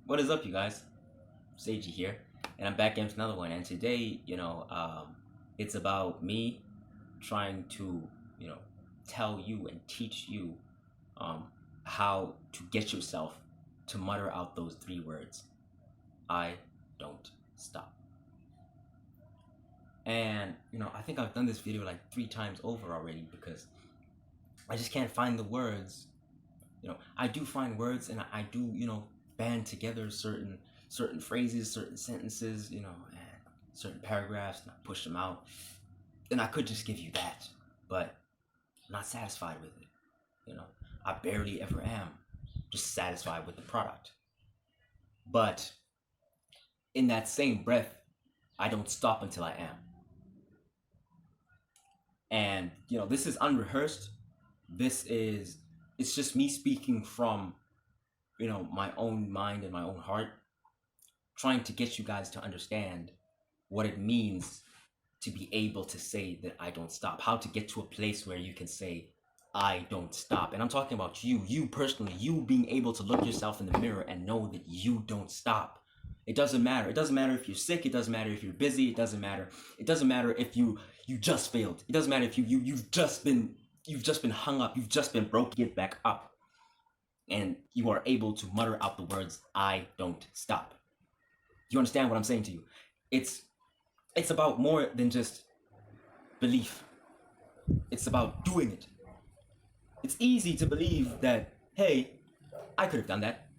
What is up, you guys? Seiji here, and I'm back into another one. And today, it's about me trying to, you know, tell you and teach you um, how to get yourself to mutter out those three words: "I don't stop." And I think I've done this video like 3 times over already because I just can't find the words. I do find words, and I do, band together certain phrases, certain sentences, and certain paragraphs, and I push them out. And I could just give you that, but I'm not satisfied with it. I barely ever am just satisfied with the product. But in that same breath, I don't stop until I am. And this is unrehearsed. It's just me speaking from my own mind and my own heart, trying to get you guys to understand what it means to be able to say that I don't stop, how to get to a place where you can say I don't stop. And I'm talking about you personally, you being able to look yourself in the mirror and know that you don't stop. It doesn't matter. It doesn't matter if you're sick. It doesn't matter if you're busy. It doesn't matter. It doesn't matter if you just failed. It doesn't matter if you've just been hung up. You've just been broke. Get back up. And you are able to mutter out the words, I don't stop. You understand what I'm saying to you? It's about more than just belief. It's about doing it. It's easy to believe that, hey, I could have done that.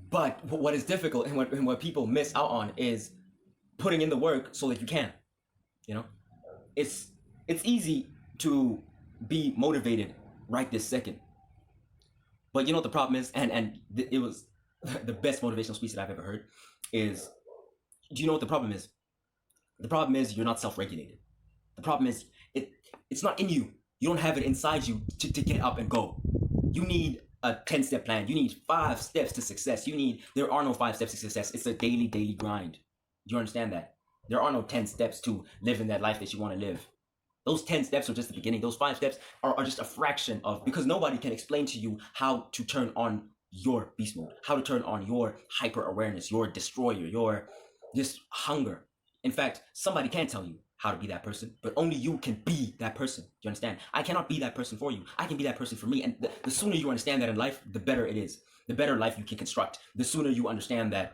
But what is difficult and what people miss out on is putting in the work so that you can. It's easy to be motivated right this second. But you know what the problem is? And it was the best motivational speech that I've ever heard is, do you know what the problem is? The problem is you're not self-regulated. The problem is it's not in you. You don't have it inside you to get up and go. You need a 10-step plan. You need 5 steps to success. There are no 5 steps to success. It's a daily grind. Do you understand that? There are no 10 steps to living that life that you want to live. Those 10 steps are just the beginning. Those 5 steps are just a fraction of, because nobody can explain to you how to turn on your beast mode, how to turn on your hyper awareness, your destroyer, your just hunger. In fact, somebody can tell you how to be that person, but only you can be that person. Do you understand? I cannot be that person for you. I can be that person for me. And the sooner you understand that in life, the better it is. The better life you can construct. The sooner you understand that,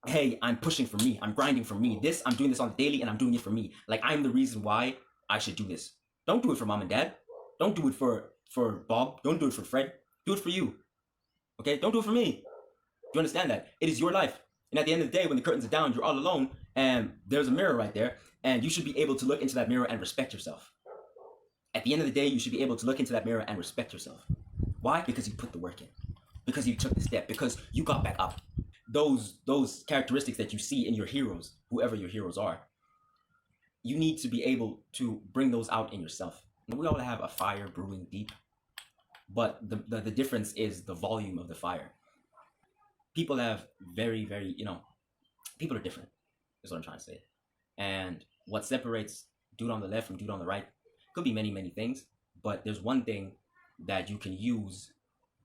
hey, I'm pushing for me. I'm grinding for me. I'm doing this on the daily, and I'm doing it for me. Like, I'm the reason why I should do this. Don't do it for mom and dad. Don't do it for Bob. Don't do it for Fred. Do it for you. Okay? Don't do it for me. Do you understand that? It is your life. And at the end of the day, when the curtains are down, you're all alone, and there's a mirror right there, and you should be able to look into that mirror and respect yourself. At the end of the day, you should be able to look into that mirror and respect yourself. Why? Because you put the work in. Because you took the step. Because you got back up. Those characteristics that you see in your heroes, whoever your heroes are, you need to be able to bring those out in yourself. We all have a fire brewing deep, but the difference is the volume of the fire. People have very, people are different, is what I'm trying to say. And what separates dude on the left from dude on the right could be many things, but there's one thing that you can use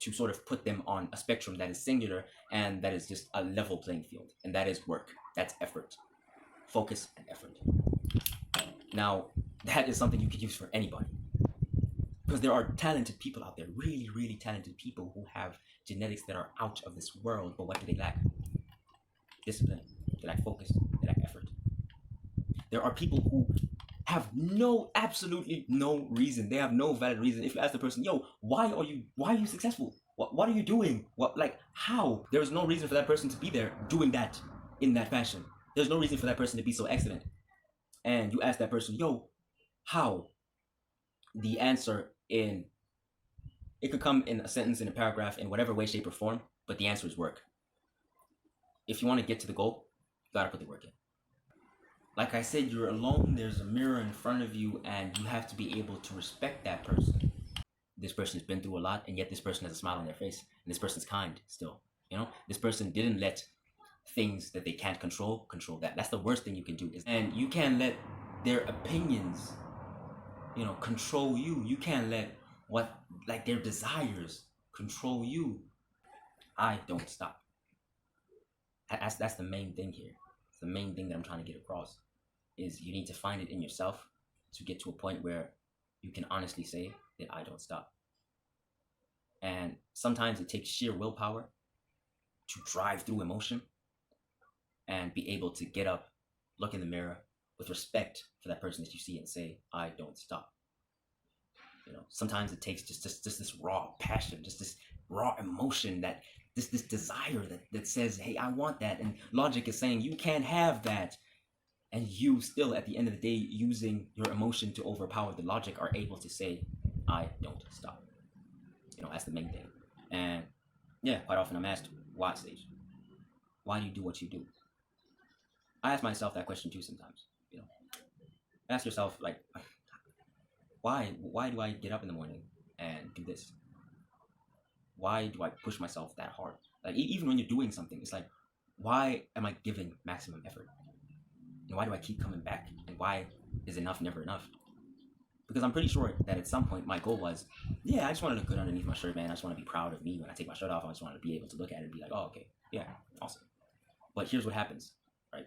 to sort of put them on a spectrum that is singular and that is just a level playing field, and that is work. That's effort. Focus and effort. Now, that is something you could use for anybody, because there are talented people out there, really talented people who have genetics that are out of this world, but what do they lack? Discipline. They lack focus. They lack effort. There are people who have absolutely no reason. They have no valid reason. If you ask the person, yo, why are you successful? What are you doing? How? There is no reason for that person to be there doing that in that fashion. There's no reason for that person to be so excellent. And you ask that person, yo, how? The answer it could come in a sentence, in a paragraph, in whatever way, shape, or form, but the answer is work. If you want to get to the goal, you gotta put the work in. Like I said, you're alone, there's a mirror in front of you, and you have to be able to respect that person. This person has been through a lot, and yet this person has a smile on their face, and this person's kind still. This person didn't let things that they can't control that. That's the worst thing you can do. And you can't let their opinions, control you. You can't let their desires control you. I don't stop. That's the main thing here. It's the main thing that I'm trying to get across is you need to find it in yourself to get to a point where you can honestly say that I don't stop. And sometimes it takes sheer willpower to drive through emotion and be able to get up, look in the mirror with respect for that person that you see and say, I don't stop. Sometimes it takes just this raw passion, just this raw emotion, that this desire that says, hey, I want that. And logic is saying you can't have that. And you still, at the end of the day, using your emotion to overpower the logic, are able to say, I don't stop. That's the main thing. And yeah, quite often I'm asked, why, Sage? Why do you do what you do? I ask myself that question too sometimes. Ask yourself, like, why do I get up in the morning and do this? Why do I push myself that hard? Like, even when you're doing something, it's like, why am I giving maximum effort? And why do I keep coming back? And why is enough never enough? Because I'm pretty sure that at some point my goal was, yeah, I just want to look good underneath my shirt, man. I just want to be proud of me when I take my shirt off. I just want to be able to look at it and be like, oh, okay, yeah, awesome. But here's what happens, right?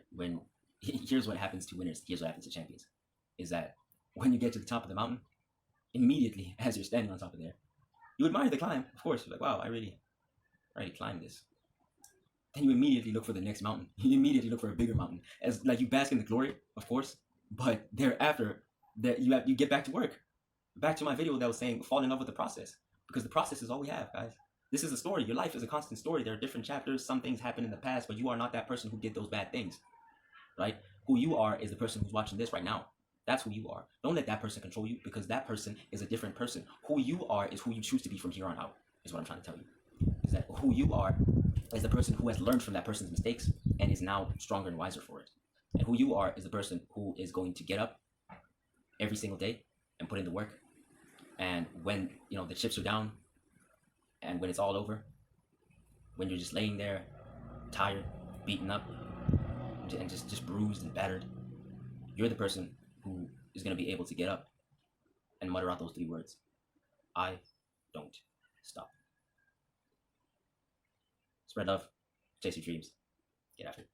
Here's what happens to winners. Here's what happens to champions, is that when you get to the top of the mountain, immediately as you're standing on top of there, you admire the climb, of course. You're like, wow, I really climbed this. Then you immediately look for the next mountain. You immediately look for a bigger mountain. As like you bask in the glory, of course, but thereafter, that you get back to work. Back to my video that was saying fall in love with the process, because the process is all we have, guys. This is a story. Your life is a constant story. There are different chapters. Some things happen in the past, but you are not that person who did those bad things, right? Who you are is the person who's watching this right now. That's who you are. Don't let that person control you, because that person is a different person. Who you are is who you choose to be from here on out, is what I'm trying to tell you. Is that who you are is the person who has learned from that person's mistakes and is now stronger and wiser for it. And who you are is the person who is going to get up every single day and put in the work. And when the chips are down and when it's all over, when you're just laying there tired, beaten up, and just bruised and battered, you're the person who is going to be able to get up and mutter out those 3 words: I don't stop. Spread love, chase your dreams, get after it.